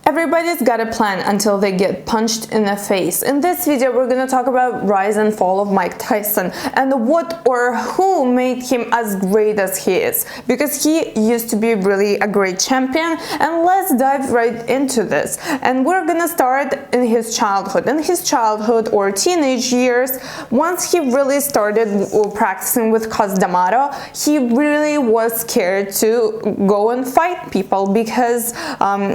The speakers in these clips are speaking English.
Everybody's got a plan until they get punched in the face. In this video, we're going to talk about rise and fall of Mike Tyson and what or who made him as great as he is, because he used to be really a great champion. And let's dive right into this. And we're going to start in his childhood. In his childhood or teenage years, once he really started practicing with Damato, he really was scared to go and fight people, because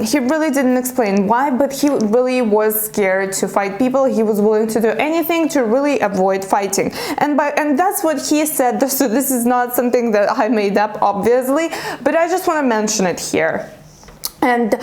he really didn't explain why, but he really was scared to fight people. He was willing to do anything to really avoid fighting, and that's what he said. So this is not something that I made up, obviously, but I just want to mention it here. And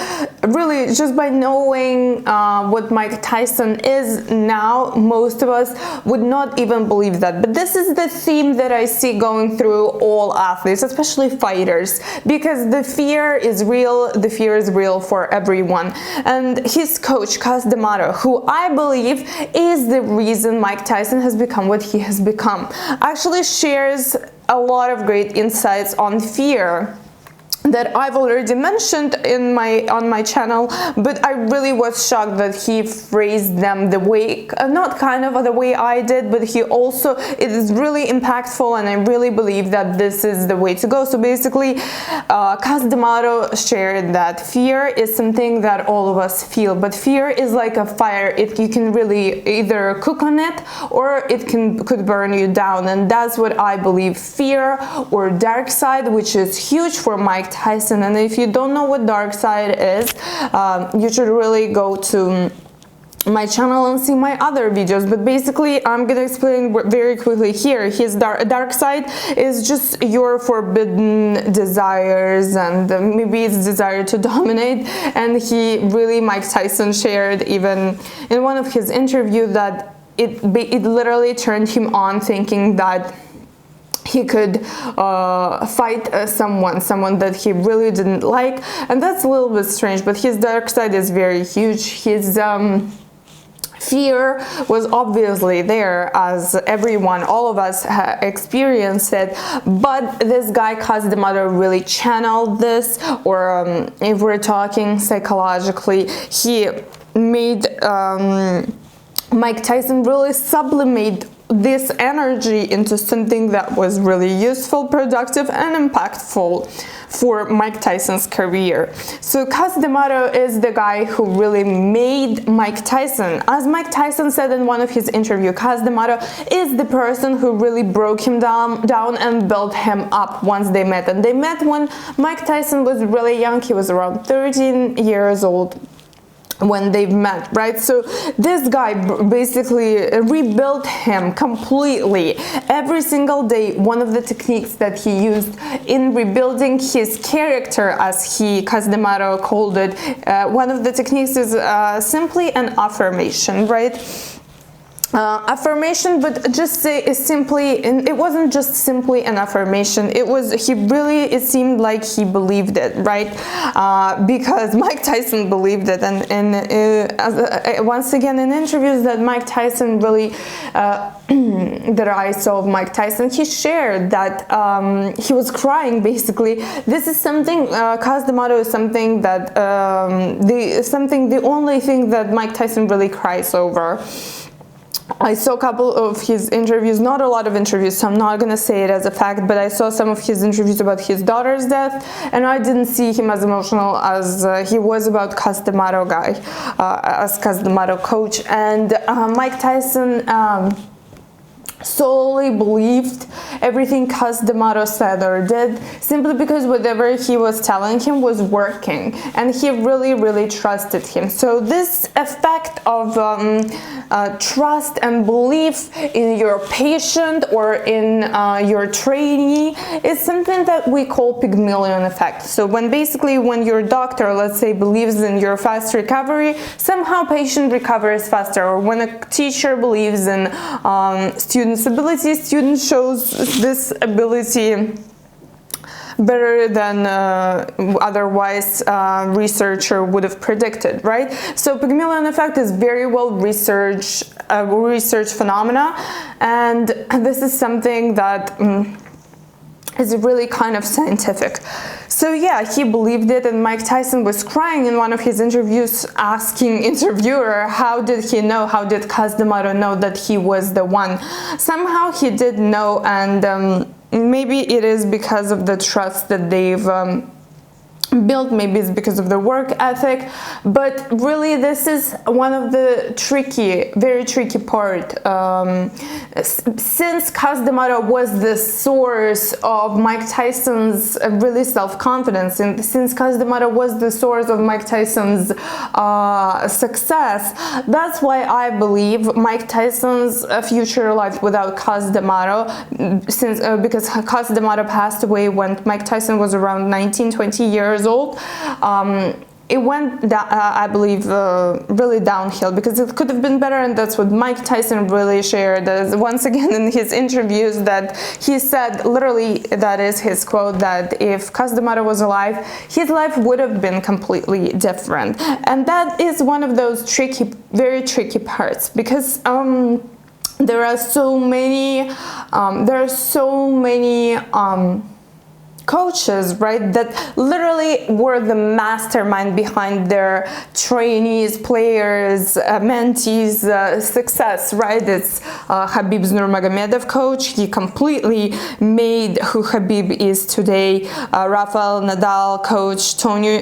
really, just by knowing what Mike Tyson is now, most of us would not even believe that. But this is the theme that I see going through all athletes, especially fighters, because the fear is real. The fear is real for everyone. And his coach, Damato, who I believe is the reason Mike Tyson has become what he has become, actually shares a lot of great insights on fear that I've already mentioned on my channel, but I really was shocked that he phrased them the way, not kind of the way I did, but he also, it is really impactful, and I really believe that this is the way to go. So basically, Damato shared that fear is something that all of us feel, but fear is like a fire. You can really either cook on it, or it could burn you down, and that's what I believe fear or dark side, which is huge for Mike Tyson. And if you don't know what dark side is, you should really go to my channel and see my other videos. But basically, I'm gonna explain very quickly here. His dark side is just your forbidden desires, and maybe it's desire to dominate. And Mike Tyson shared even in one of his interviews that it literally turned him on, thinking that he could fight someone that he really didn't like. And that's a little bit strange, but his dark side is very huge. His fear was obviously there, as everyone, all of us experienced it, but this guy Damato really channeled this, or if we're talking psychologically, he made Mike Tyson really sublimate this energy into something that was really useful, productive, and impactful for Mike Tyson's career. So Damato is the guy who really made Mike Tyson. As Mike Tyson said in one of his interviews, Damato is the person who really broke him down and built him up once they met. And they met when Mike Tyson was really young. He was around 13 years old when they've met, right? So this guy basically rebuilt him completely. Every single day, one of the techniques that he used in rebuilding his character, as Damato called it, one of the techniques is simply an affirmation, right? Affirmation, but just say is simply, and it wasn't just simply an affirmation, it seemed like he believed it, right? Because Mike Tyson believed it. And once again, in interviews that Mike Tyson really that I saw of Mike Tyson, he shared that he was crying. Basically, this is something, Damato is something that the only thing that Mike Tyson really cries over. I saw a couple of his interviews, not a lot of interviews, so I'm not going to say it as a fact, but I saw some of his interviews about his daughter's death, and I didn't see him as emotional as he was about Damato guy, as Damato coach. And Mike Tyson solely believed everything Damato said or did, simply because whatever he was telling him was working, and he really trusted him. So this effect of trust and belief in your patient or in your trainee is something that we call Pygmalion effect. So when your doctor, let's say, believes in your fast recovery, somehow patient recovers faster. Or when a teacher believes in students' ability, student shows this ability better than otherwise researcher would have predicted, right? So Pygmalion effect is very well researched phenomena, and this is something that is really kind of scientific. So yeah, he believed it, and Mike Tyson was crying in one of his interviews, asking interviewer, how did he know, how did Damato know that he was the one? Somehow he did know, and maybe it is because of the trust that they've built, maybe it's because of the work ethic, but really this is one of the very tricky part. Since Damato was the source of Mike Tyson's really self-confidence, and since Damato was the source of Mike Tyson's success, that's why I believe Mike Tyson's future life without Damato, because Damato passed away when Mike Tyson was around 19-20 years old. It went down, I believe, really downhill, because it could have been better, and that's what Mike Tyson really shared once again in his interviews, that he said, literally, that is his quote, that if Damato was alive, his life would have been completely different. And that is one of those very tricky parts, because there are so many coaches, right, that literally were the mastermind behind their trainees, players, mentees success, right? It's Khabib's Nurmagomedov coach. He completely made who Khabib is today. Rafael Nadal coach, Tony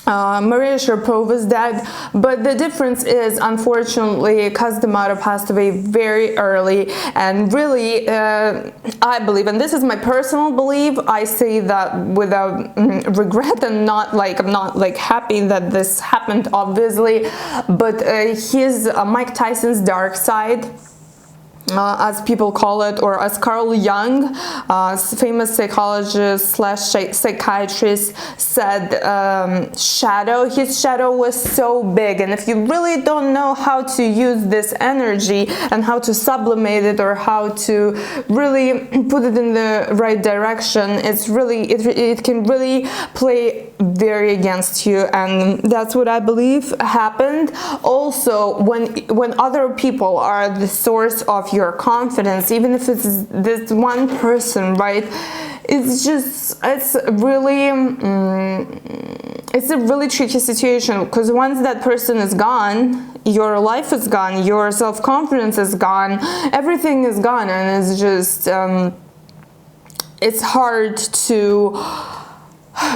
Maria Sharapova's dad. But the difference is, unfortunately, Damato passed away very early, and really, I believe, and this is my personal belief, I say that without regret, and not like, I'm not like happy that this happened, obviously, but his Mike Tyson's dark side, as people call it, or as Carl Jung, famous psychologist slash psychiatrist, said, his shadow was so big, and if you really don't know how to use this energy and how to sublimate it, or how to really put it in the right direction, it can really play very against you, and that's what I believe happened. Also, when other people are the source of your confidence, even if it's this one person, right, it's a really tricky situation, because once that person is gone, your life is gone, your self-confidence is gone, everything is gone, and it's just it's hard to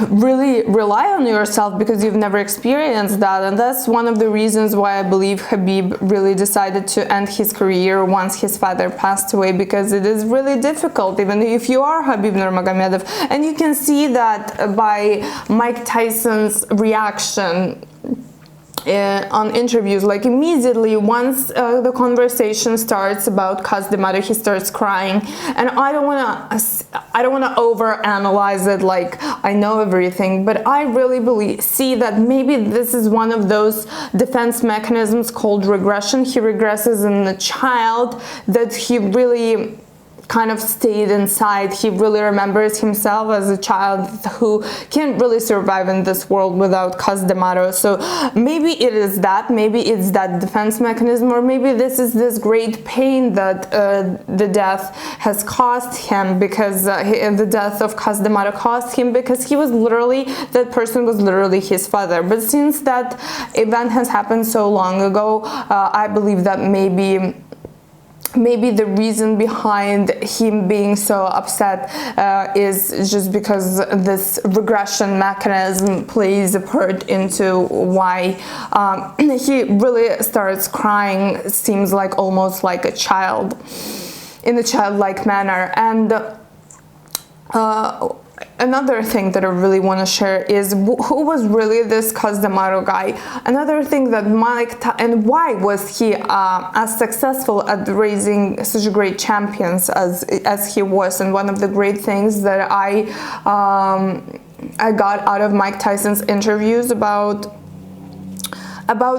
really rely on yourself, because you've never experienced that. And that's one of the reasons why I believe Khabib really decided to end his career once his father passed away, because it is really difficult, even if you are Khabib Nurmagomedov. And you can see that by Mike Tyson's reaction on interviews, like immediately once the conversation starts about Damato, he starts crying. And I don't want to overanalyze it like I know everything, but I really see that maybe this is one of those defense mechanisms called regression. He regresses in the child, that he really kind of stayed inside. He really remembers himself as a child who can't really survive in this world without Damato. So maybe it is that, maybe it's that defense mechanism, or maybe this is this great pain that the death has caused him, because the death of Damato caused him, because that person was literally his father. But since that event has happened so long ago, I believe that maybe the reason behind him being so upset is just because this regression mechanism plays a part into why he really starts crying, seems like almost like a child, in a childlike manner. And another thing that I really want to share is who was really this Damato guy. Another thing that and why was he as successful at raising such great champions as he was. And one of the great things that I got out of Mike Tyson's interviews about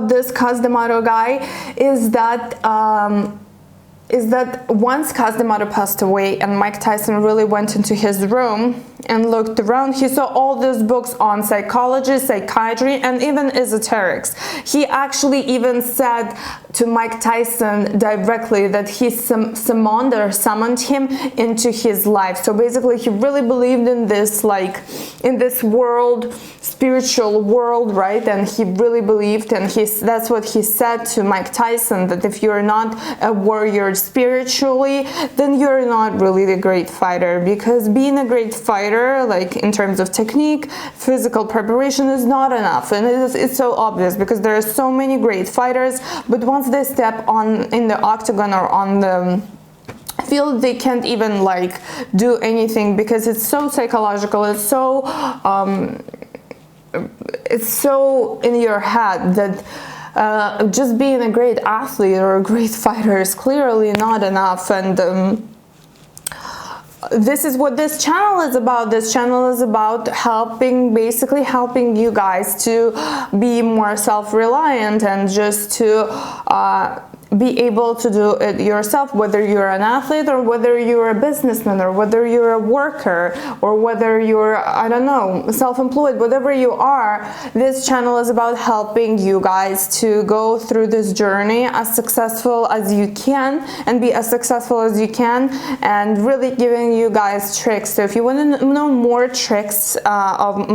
this Damato guy is that once Damato passed away and Mike Tyson really went into his room, and looked around, he saw all those books on psychology, psychiatry, and even esoterics. He actually even said to Mike Tyson directly that he summoned him into his life. So basically he really believed in this, like in this world, spiritual world, right? And he really believed, and that's what he said to Mike Tyson, that if you're not a warrior spiritually, then you're not really the great fighter, because being a great fighter, like in terms of technique, physical preparation, is not enough. And it's so obvious, because there are so many great fighters, but once they step on in the octagon or on the field, they can't even like do anything, because it's so psychological, it's so in your head that just being a great athlete or a great fighter is clearly not enough. And this is what this channel is about. This channel is about basically helping you guys to be more self-reliant and just to be able to do it yourself, whether you're an athlete or whether you're a businessman or whether you're a worker or whether you're, I don't know, self-employed, whatever you are. This channel is about helping you guys to go through this journey as successful as you can and be as successful as you can, and really giving you guys tricks. So if you want to know more tricks of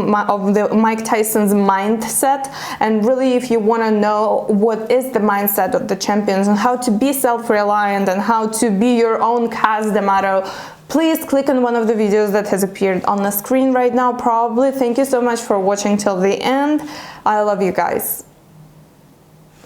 the Mike Tyson's mindset, and really if you want to know what is the mindset of the champions and how to be self-reliant and how to be your own Damato, please click on one of the videos that has appeared on the screen right now, probably. Thank you so much for watching till the end. I love you guys.